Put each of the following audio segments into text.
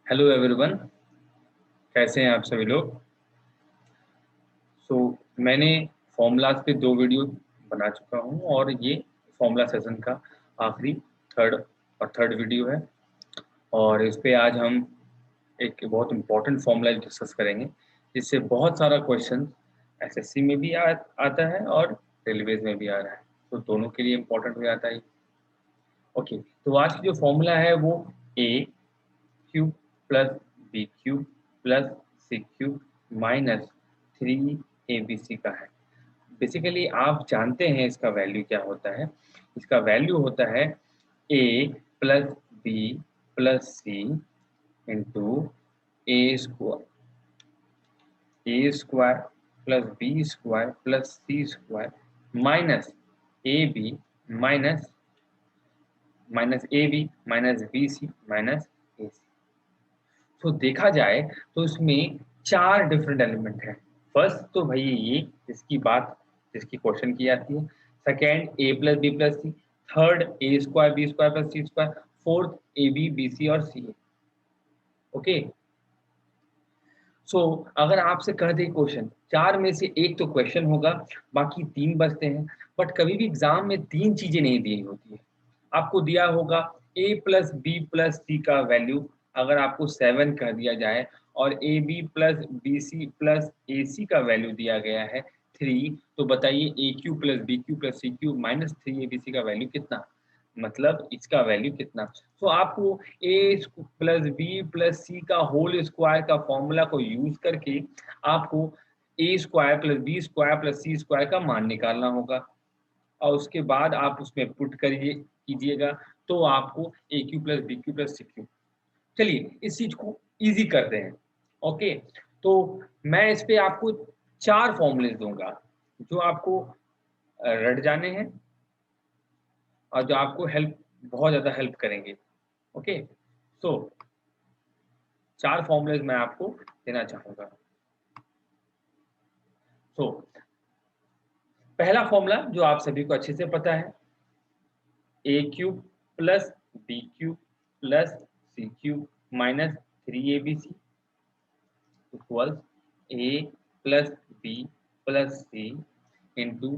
Hello everyone, कैसे हैं आप सभी लोग। मैंने फॉर्मूलाज पे 2 वीडियो बना चुका हूँ और ये फॉर्मूला सेशन का आखिरी थर्ड वीडियो है। और इस पे आज हम एक बहुत इम्पोर्टेंट फॉर्मूला डिस्कस करेंगे, जिससे बहुत सारा क्वेश्चन एसएससी में भी आता है और रेलवेज में भी आ रहा है, तो दोनों के लिए इम्पोर्टेंट हो जाता है। ओके, तो आज की जो फॉर्मूला है वो A cube plus B cube plus C cube minus 3abc का है। बेसिकली आप जानते हैं इसका वैल्यू क्या होता है। इसका वैल्यू होता है a plus B plus C into A square plus B square plus C square minus A B minus minus A B minus B C minus A C. तो देखा जाए तो इसमें 4 डिफरेंट एलिमेंट हैं। फर्स्ट तो भाई ये जिसकी क्वेश्चन की जाती है। Second A plus B plus C. Third A square B square plus C square. Fourth A B B C और सी ए। ओके, अगर आपसे कह दे क्वेश्चन 4 में से एक तो क्वेश्चन होगा, बाकी 3 बचते हैं। बट कभी भी एग्जाम में 3 चीजें नहीं दी होती है। आपको दिया होगा a plus B plus C का वैल्यू, अगर आपको 7 कह दिया जाए, और A B plus B C plus A C का वैल्यू दिया गया है 3, तो बताइए A cube plus B cube plus C cube minus 3abc का वैल्यू कितना, मतलब इसका वैल्यू कितना। तो आपको A plus B plus C का होल स्क्वायर का फॉर्मूला को यूज करके आपको A square plus B square plus C square का मान निकालना होगा, और उसके बाद आप उसमें पुट कीजिएगा, तो आपको A cube plus B cube plus C cube. चलिए इस चीज को इजी करते हैं। ओके, तो मैं इस पे आपको 4 फॉर्मूले दूंगा जो आपको रट जाने हैं और जो आपको बहुत ज्यादा हेल्प करेंगे। ओके, सो 4 फॉर्मूले मैं आपको देना चाहूंगा। सो पहला फॉर्मूला जो आप सभी को अच्छे से पता है, A cube plus B cube plus C cube minus 3abc equals A plus B plus C into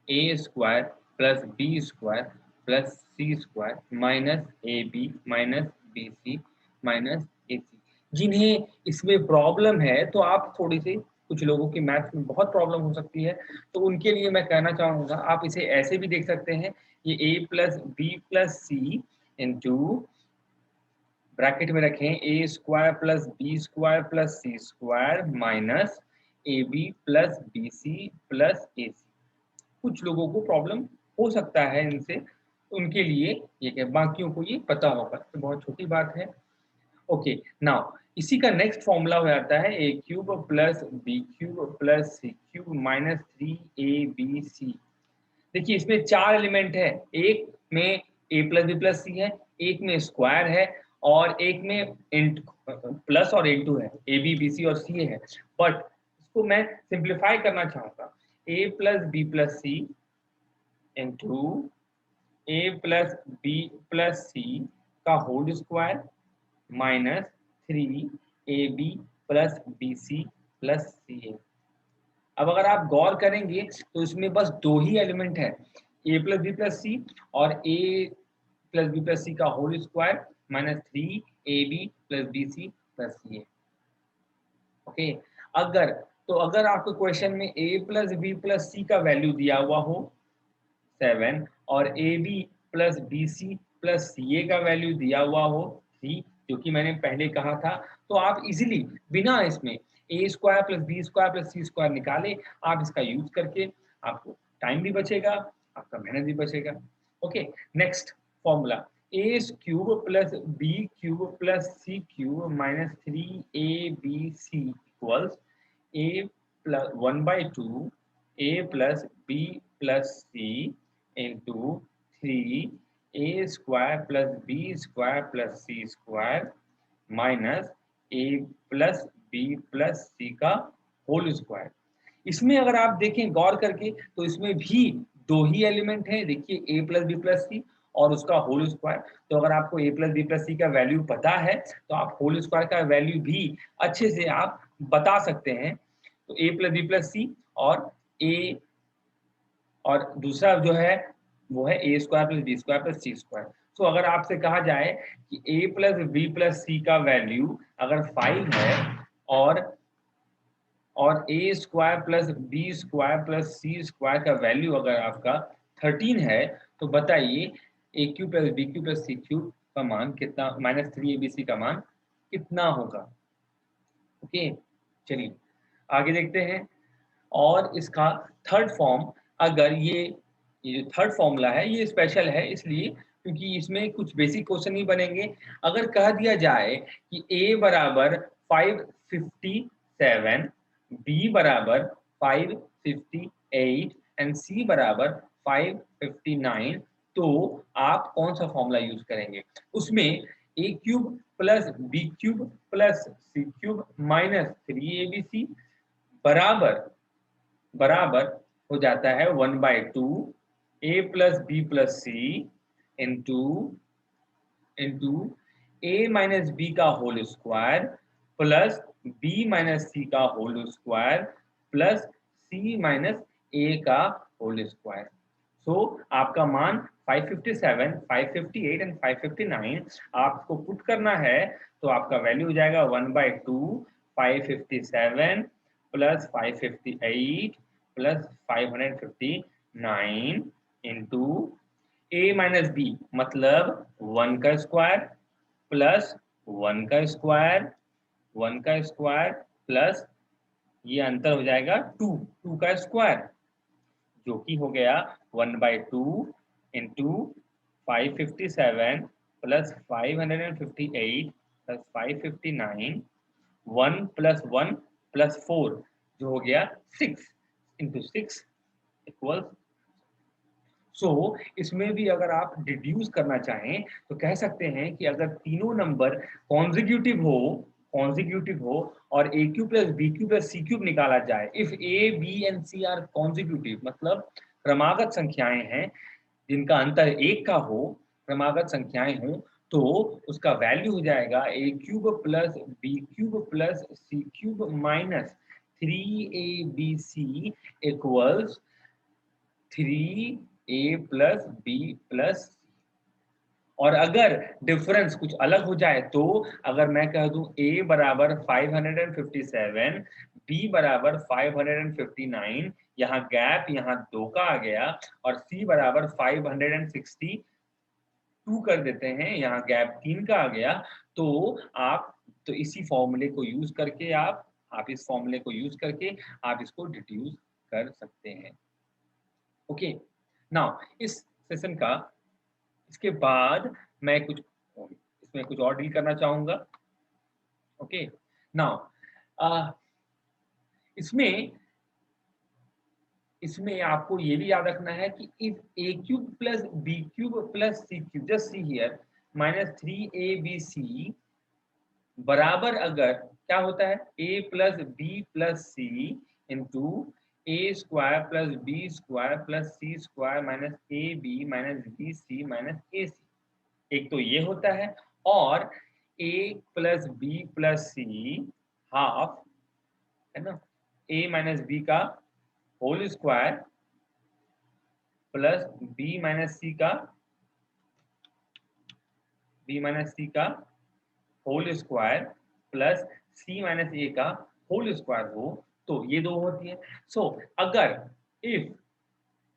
A square plus B square plus C square minus A B minus B C minus A C. जिन्हें इसमें problem है, तो आप थोड़ी सी, कुछ लोगों की maths में बहुत प्रॉब्लम हो सकती है, तो उनके लिए मैं कहना चाहूँगा आप इसे ऐसे भी देख सकते हैं, ये A plus B plus C into bracket में रखें A square plus B square plus C square minus A B plus B C plus A C. कुछ लोगों को प्रॉब्लम हो सकता है इनसे, उनके लिए ये क्या, बाकियों को ये पता होगा, तो बहुत छोटी बात है। ओके, नाउ इसी का नेक्स्ट फॉर्मूला हो जाता है A cube plus B cube plus C cube minus 3abc। देखिए इसमें 4 एलिमेंट है, एक में A plus B plus C है, एक में स्क्वायर है, और एक में प्लस और इंटू है, ए बी बी सी और सी है। बट इसको मैं सिंप्लीफाई करना चाहूंगा, A plus B plus C into A plus B plus C का whole square minus 3ab plus B C plus C A. अब अगर आप गौर करेंगे तो इसमें बस 2 ही एलिमेंट है, A plus B plus C और A plus B plus C का whole square minus 3ab plus B C plus C A. Okay, अगर अगर आपको क्वेश्चन में A plus B plus C का वैल्यू दिया हुआ हो 7 और A B plus B C plus C A का वैल्यू दिया हुआ हो 3, जो कि मैंने पहले कहा था, तो आप इजीली बिना इसमें A square plus B square plus C square निकाले, आप इसका यूज करके आपको टाइम भी बचेगा, आपका मेहनत भी बचेगा। Okay, next formula A cube plus B cube plus C cube minus 3abc equals A plus 1/2 A plus B plus C into 3a square plus B square plus C square minus A plus B plus C का whole square. इसमें अगर आप देखें गौर करके, तो इसमें भी 2 ही एलिमेंट हैं। देखिए ए प्लस बी प्लस सी और उसका होल स्क्वायर। तो अगर आपको a plus B plus C का वैल्यू पता है तो आप होल स्क्वायर का वैल्यू भी अच्छे से आप बता सकते हैं। तो a plus B plus C और a और दूसरा जो है वो है A square plus B square plus C square. तो अगर आपसे कहा जाए कि A plus B plus C का वैल्यू अगर 5 है और A square plus B square plus C square का वैल्यू अगर आपका 13 है, तो बताइए A cube plus B cube plus C cube का मान कितना, -3abc का मान कितना होगा। ओके, चलिए आगे देखते हैं। और इसका थर्ड फॉर्म, अगर ये जो थर्ड फॉर्मूला है ये स्पेशल है इसलिए क्योंकि इसमें कुछ बेसिक क्वेश्चन ही बनेंगे। अगर कह दिया जाए कि a बराबर 557, b बराबर 558 एंड c बराबर 559, तो आप कौन सा फॉर्मूला यूज करेंगे? उसमें a cube plus B cube plus C cube minus 3abc बराबर बराबर हो जाता है 1/2 a plus B plus C into into a minus B का whole square plus b minus C का whole square plus c minus a का whole square. So आपका मान 557, 558 एंड 559 आपको पुट करना है, तो आपका वैल्यू हो जाएगा 1/2 557 plus 558 plus 559 into a minus B मतलब 1 का स्क्वायर प्लस 1 का स्क्वायर 1 का स्क्वायर प्लस ये अंतर हो जाएगा 2 का स्क्वायर, जो कि हो गया 1/2 into 557 plus 558 plus 559 1 plus 1 plus 4 जो हो गया 6 इंटू 6 इक्वल। सो इसमें भी अगर आप डिड्यूस करना चाहें तो कह सकते हैं कि अगर तीनों नंबर कॉन्जिक्यूटिव हो और A cube plus B cube plus C cube निकाला जाए, if A B and C are consecutive मतलब क्रमागत संख्याएं हैं जिनका अंतर एक का हो, क्रमागत संख्याएं हो, तो उसका वैल्यू हो जाएगा A cube plus B cube plus C cube minus 3abc equals 3a plus B plus. और अगर डिफरेंस कुछ अलग हो जाए, तो अगर मैं कह दूं a बराबर 557, b बराबर 559, यहाँ गैप यहाँ 2 का आ गया, और c बराबर 562 कर देते हैं, यहाँ गैप 3 का आ गया, तो आप तो इसी फॉर्मूले को यूज करके आप इस फॉर्मूले को यूज करके आप इसको डिड्यूस कर सकते हैं। ओके, नाउ इस सेशन का इसके बाद मैं इसमें कुछ और डील करना चाहूंगा। ओके, नाउ इसमें इसमें आपको ये भी याद रखना है कि if a cube plus B cube plus C cube, just see here, -3abc बराबर अगर क्या होता है a plus B plus C into A square plus B square plus C square minus A B minus B C minus A C, एक तो ये होता है, और a plus B plus C half है ना, a माइनस बी का whole square plus b minus C का whole square plus c minus a का होल स्क्वायर हो, तो ये दो होती है। सो अगर if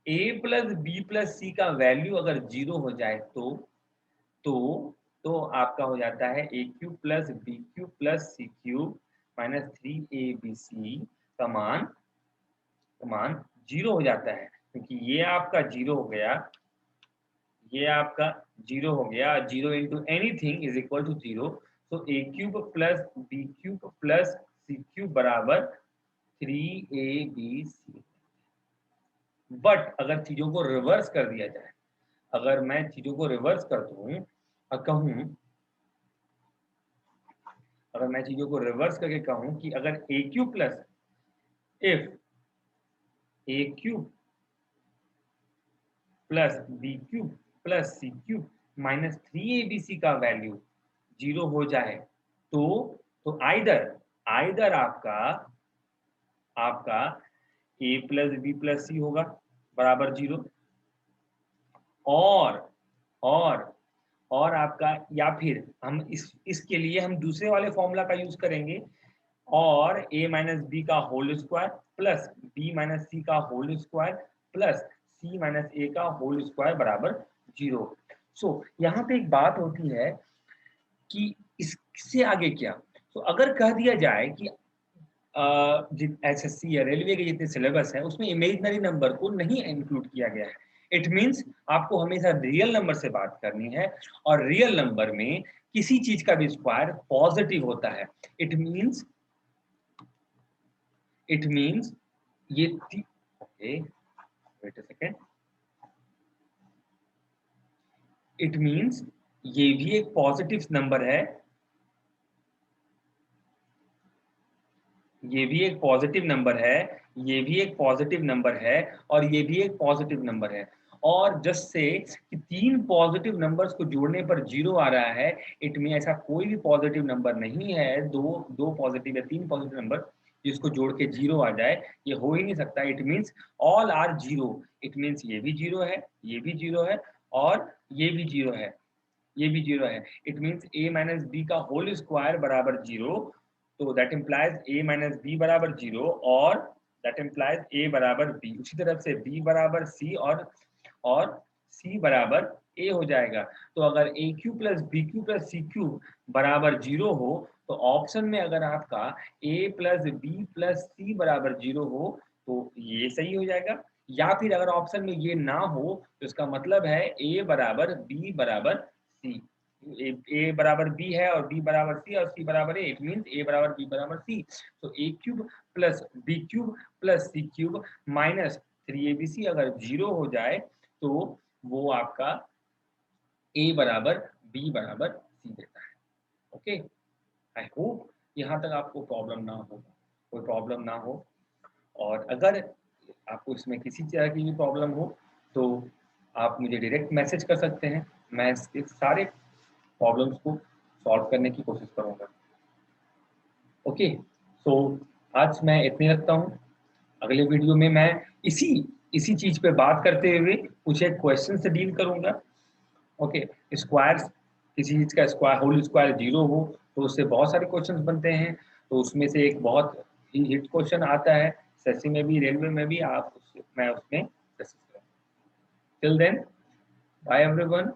a plus B plus C का वैल्यू अगर 0 हो जाए तो आपका हो जाता है A cube plus B cube plus C cube minus 3abc का मान 0 हो जाता है, क्योंकि ये आपका 0 हो गया, ये आपका 0 हो गया, 0 into anything is equal to 0। तो A cube plus B cube plus C cube बराबर 3abc। बट अगर चीजों को रिवर्स कर दिया जाए, अगर मैं चीजों को रिवर्स कर दूं और कहूं, अगर मैं चीजों को रिवर्स करके कहूं कि अगर A cube plus if A cube plus B cube plus C cube minus 3abc का वैल्यू 0 हो जाए तो आइदर आपका a प्लस बी प्लस सी होगा बराबर 0, और और आपका, या फिर हम इसके लिए हम दूसरे वाले फॉर्मूला का यूज करेंगे, और a माइनस बी का whole square plus b minus C का whole square plus c minus A का होल स्क्वायर बराबर 0। सो यहाँ पे एक बात होती है कि इससे आगे क्या। तो अगर कह दिया जाए कि एसएससी या रेलवे के जितने सिलेबस है उसमें इमेजिनरी नंबर को नहीं इंक्लूड किया गया है, इट मींस आपको हमेशा रियल नंबर से बात करनी है, और रियल नंबर में किसी चीज का भी स्क्वायर पॉजिटिव होता है। इट मींस ये okay, wait a second, it means ये भी एक पॉजिटिव नंबर है, ये भी एक पॉजिटिव नंबर है, ये भी एक पॉजिटिव नंबर है, और ये भी एक पॉजिटिव नंबर है। और जस्ट से कि 3 पॉजिटिव नंबर्स को जोड़ने पर 0 आ रहा है, इट मीन ऐसा कोई भी पॉजिटिव नंबर नहीं है, दो पॉजिटिव या 3 पॉजिटिव नंबर जिसको जोड़ के 0 आ जाए, ये हो ही नहीं सकता। It means all are 0, it means ये भी 0 है, ये भी 0 है, और ये भी 0 है, ये भी 0 है। It means a minus B का होल स्क्वायर बराबर 0, तो that implies a minus B बराबर 0, और दैट इम्प्लाइज a बराबर b। उसी तरफ से b बराबर c, और c बराबर a हो जाएगा। तो अगर a cube plus B cube plus C cube बराबर 0 हो, तो ऑप्शन में अगर आपका a plus B plus C बराबर 0 हो तो ये सही हो जाएगा। या फिर अगर ऑप्शन में ये ना हो तो इसका मतलब है a बराबर b बराबर c, ए बराबर बी है और बी बराबर सी और सी बराबर ए, इट मींस ए बराबर बी बराबर सी। तो A cube plus B cube plus C cube minus 3abc अगर 0 हो जाए तो वो आपका ए बराबर बी बराबर सी देता है। ओके, आई होप यहाँ तक आपको प्रॉब्लम ना हो, कोई प्रॉब्लम ना हो। और अगर आपको इसमें किसी तरह की भी प्रॉब्लम हो तो आप मुझे डायरेक्ट मैसेज कर सकते हैं, मैं इसके सारे प्रॉब्लम्स को सॉल्व करने की कोशिश करूंगा। ओके, सो आज मैं इतने रखता हूँ। अगले वीडियो में मैं इसी इसी चीज पे बात करते हुए कुछ एक क्वेश्चन से डील करूंगा। ओके, स्क्वायर, किसी चीज का स्क्वायर होल स्क्वायर 0 हो तो उससे बहुत सारे क्वेश्चंस बनते हैं, तो उसमें से एक बहुत ही हिट क्वेश्चन आता है एसएससी में भी, रेलवे में भी, मैं उसमें डिस्कस करूंगा। Till then, bye everyone.